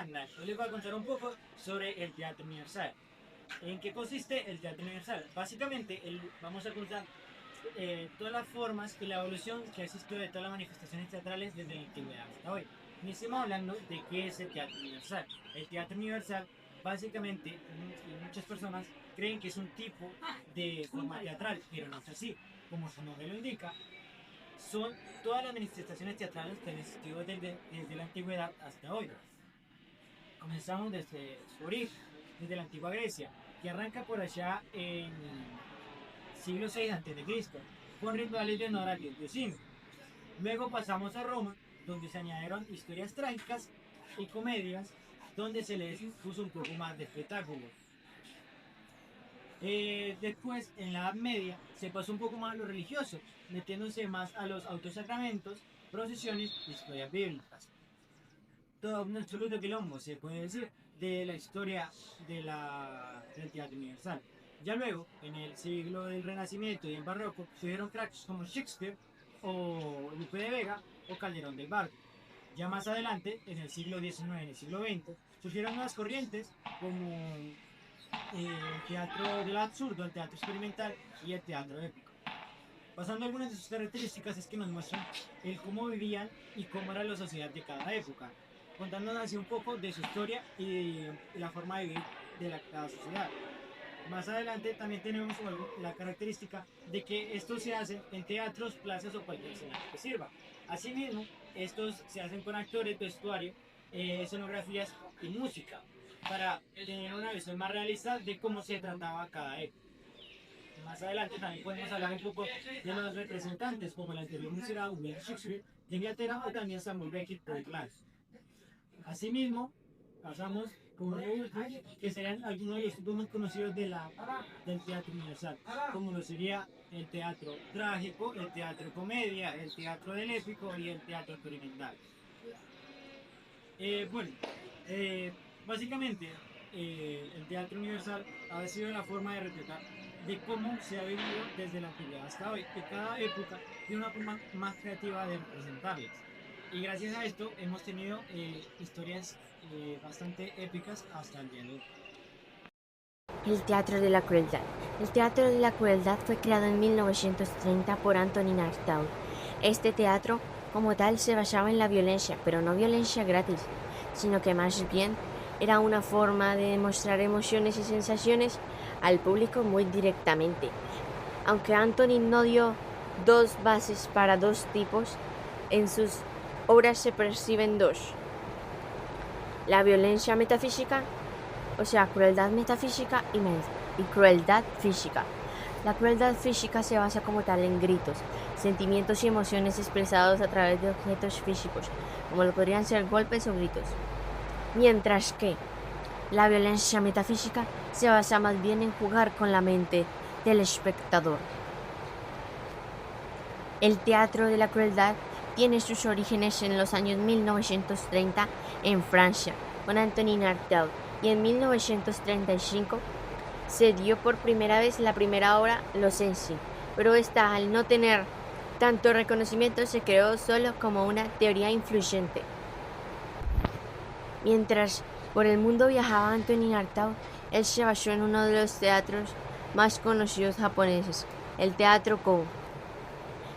Anna. Hoy les voy a contar un poco sobre el Teatro Universal. ¿En qué consiste el Teatro Universal? Básicamente, vamos a contar todas las formas y la evolución que ha existido de todas las manifestaciones teatrales desde la antigüedad hasta hoy. Iniciamos hablando de qué es el Teatro Universal. El Teatro Universal, básicamente, muchas personas creen que es un tipo de forma teatral, pero no es así. Como su nombre lo indica, son todas las manifestaciones teatrales que han existido desde la antigüedad hasta hoy. Comenzamos desde su origen, desde la antigua Grecia, que arranca por allá en siglo VI a.C., con rituales de honor al dios Diosino. Luego pasamos a Roma, donde se añadieron historias trágicas y comedias, donde se les puso un poco más de espectáculo. Después, en la Edad Media, se pasó un poco más a lo religioso, metiéndose más a los autosacramentos, procesiones y historias bíblicas. Todo un absoluto quilombo, se puede decir, de la historia del Teatro Universal. Ya luego, en el siglo del Renacimiento y el Barroco, surgieron cracks como Shakespeare, o Lope de Vega, o Calderón del Barco. Ya más adelante, en el siglo XIX y en el siglo XX, surgieron nuevas corrientes como el teatro del absurdo, el teatro experimental y el teatro épico. Pasando algunas de sus características es que nos muestran el cómo vivían y cómo era la sociedad de cada época, contándonos así un poco de su historia y la forma de vivir de cada sociedad. Más adelante también tenemos la característica de que estos se hacen en teatros, plazas o cualquier escenario que sirva. Asimismo, estos se hacen con actores, vestuario, escenografías y música, para tener una visión más realista de cómo se trataba cada época. Más adelante también podemos hablar un poco de los representantes, como el anterior mencionado William Shakespeare de Inglaterra o también Samuel Beckett por Irlanda. Asimismo, pasamos con uno último, que serían algunos de los tipos más conocidos del teatro universal, como lo sería el teatro trágico, el teatro comedia, el teatro del épico y el teatro experimental. Bueno, básicamente el teatro universal ha sido la forma de retratar de cómo se ha vivido desde la antigüedad hasta hoy, que cada época tiene una forma más creativa de representarlas. Y gracias a esto hemos tenido historias bastante épicas hasta el día de hoy. El Teatro de la Crueldad. El Teatro de la Crueldad fue creado en 1930 por Antonin Artaud. Este teatro, como tal, se basaba en la violencia, pero no violencia gratis, sino que más bien era una forma de demostrar emociones y sensaciones al público muy directamente. Aunque Antonin no dio dos bases para dos tipos, en sus obras se perciben dos: la violencia metafísica, o sea, crueldad metafísica y crueldad física. La crueldad física se basa como tal en gritos, sentimientos y emociones expresados a través de objetos físicos, como lo podrían ser golpes o gritos. Mientras que la violencia metafísica se basa más bien en jugar con la mente del espectador. El teatro de la crueldad tiene sus orígenes en los años 1930 en Francia, con Antonin Artaud, y en 1935 se dio por primera vez la primera obra Los Cenci, pero esta, al no tener tanto reconocimiento, se creó solo como una teoría influyente. Mientras por el mundo viajaba Antonin Artaud, él se basó en uno de los teatros más conocidos japoneses, el Teatro Kou.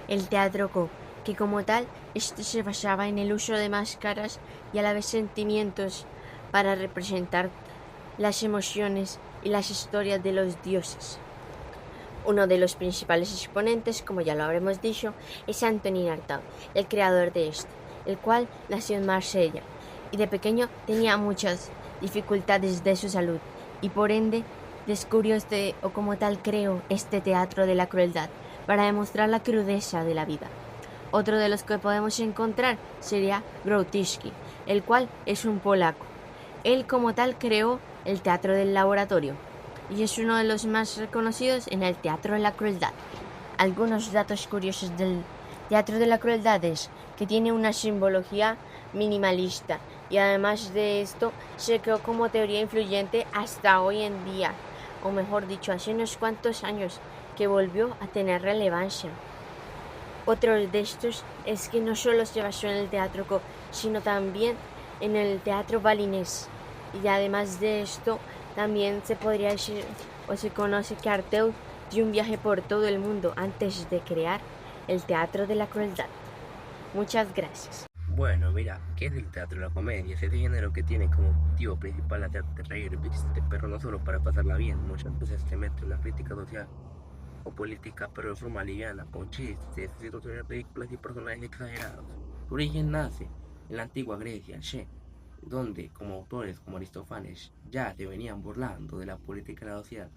El Teatro Kou, que como tal, este se basaba en el uso de máscaras y a la vez sentimientos para representar las emociones y las historias de los dioses. Uno de los principales exponentes, como ya lo habremos dicho, es Antonin Artaud, el creador de este, el cual nació en Marsella y de pequeño tenía muchas dificultades de su salud y por ende descubrió como tal creó este teatro de la crueldad para demostrar la crudeza de la vida. Otro de los que podemos encontrar sería Grotowski, el cual es un polaco. Él como tal creó el teatro del laboratorio y es uno de los más reconocidos en el teatro de la crueldad. Algunos datos curiosos del teatro de la crueldad es que tiene una simbología minimalista y además de esto se creó como teoría influyente hasta hoy en día, o mejor dicho, hace unos cuantos años que volvió a tener relevancia. Otro de estos es que no solo se basó en el teatro Kou, sino también en el Teatro Balinés. Y además de esto, también se podría decir o se conoce que Artaud dio un viaje por todo el mundo antes de crear el Teatro de la Crueldad. Muchas gracias. Bueno, mira, ¿qué es el teatro de la comedia? Es ese género que tiene como objetivo principal hacerte reír, ¿viste? Pero no solo para pasarla bien, muchas veces te mete una crítica social o política, pero de forma liviana, con chistes, situaciones ridículas y personajes exagerados. Su origen nace en la antigua Grecia, donde, como autores como Aristófanes, ya se venían burlando de la política y la sociedad.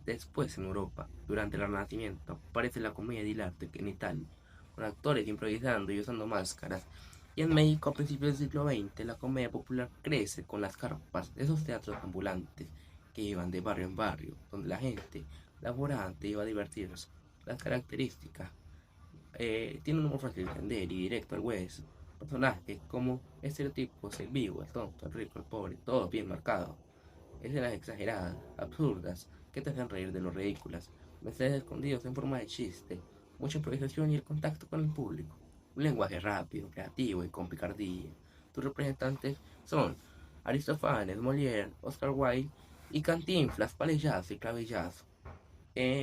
Después, en Europa, durante el Renacimiento, aparece la comedia dell'arte en Italia, con actores improvisando y usando máscaras. Y en México, a principios del siglo XX, la comedia popular crece con las carpas, esos teatros ambulantes que iban de barrio en barrio, donde la gente laborante iba a divertirse. Las características tiene un humor fácil de entender y directo al hueso. Personajes como estereotipos, el vivo, el tonto, el rico, el pobre, todo bien marcado. Escenas exageradas, absurdas, que te hacen reír de lo ridículas. Mensajes escondidos en forma de chiste, mucha improvisación y el contacto con el público. Un lenguaje rápido, creativo y con picardía. Tus representantes son Aristófanes, Molière, Oscar Wilde y Cantinflas, paleyazo y clavillazo.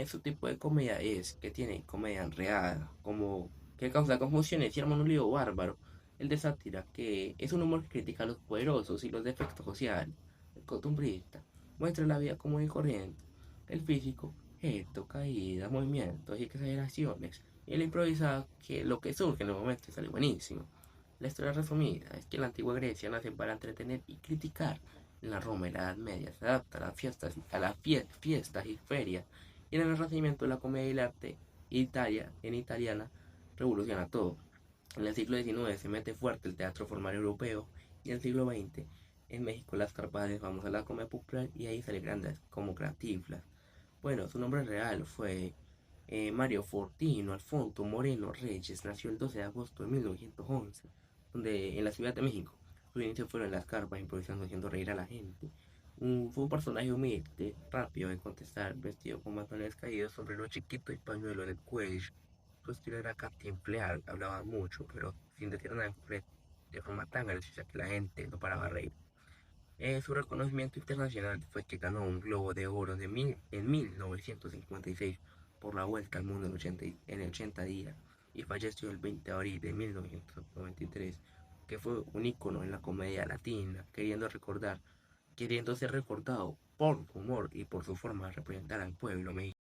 Su tipo de comedia es que tiene comedia enredada, como que causa confusiones y arma un lío bárbaro. El de sátira, que es un humor que critica a los poderosos y los defectos sociales. El costumbrista muestra la vida común y corriente. El físico, gesto, caídas, movimientos y exageraciones. Y el improvisado, que lo que surge en el momento sale buenísimo. La historia resumida es que la antigua Grecia nace para entretener y criticar. En la Roma y la Edad Media se adapta a las fiestas y ferias y en el Renacimiento la comedia y el arte en italiana revoluciona todo. En el siglo XIX se mete fuerte el teatro formal europeo y en el siglo XX en México las carpadas vamos a la comedia popular y ahí salen grandes como Cantinflas. Bueno, su nombre real fue Mario Fortino Alfonso Moreno Reyes. Nació el 12 de agosto de 1911, donde en la Ciudad de México. Sus inicios fueron en las carpas, improvisando, haciendo reír a la gente. Fue un personaje humilde, rápido en contestar, vestido con matones caídos, sombrero chiquito y pañuelo en el cuello. Su estilo era cantinflear, hablaba mucho, pero sin decir nada de forma tan graciosa que la gente no paraba a reír. Su reconocimiento internacional fue que ganó un Globo de Oro en 1956 por la Vuelta al Mundo en 80 días y falleció el 20 de abril de 1993, que fue un ícono en la comedia latina, queriendo ser recordado por su humor y por su forma de representar al pueblo mexicano.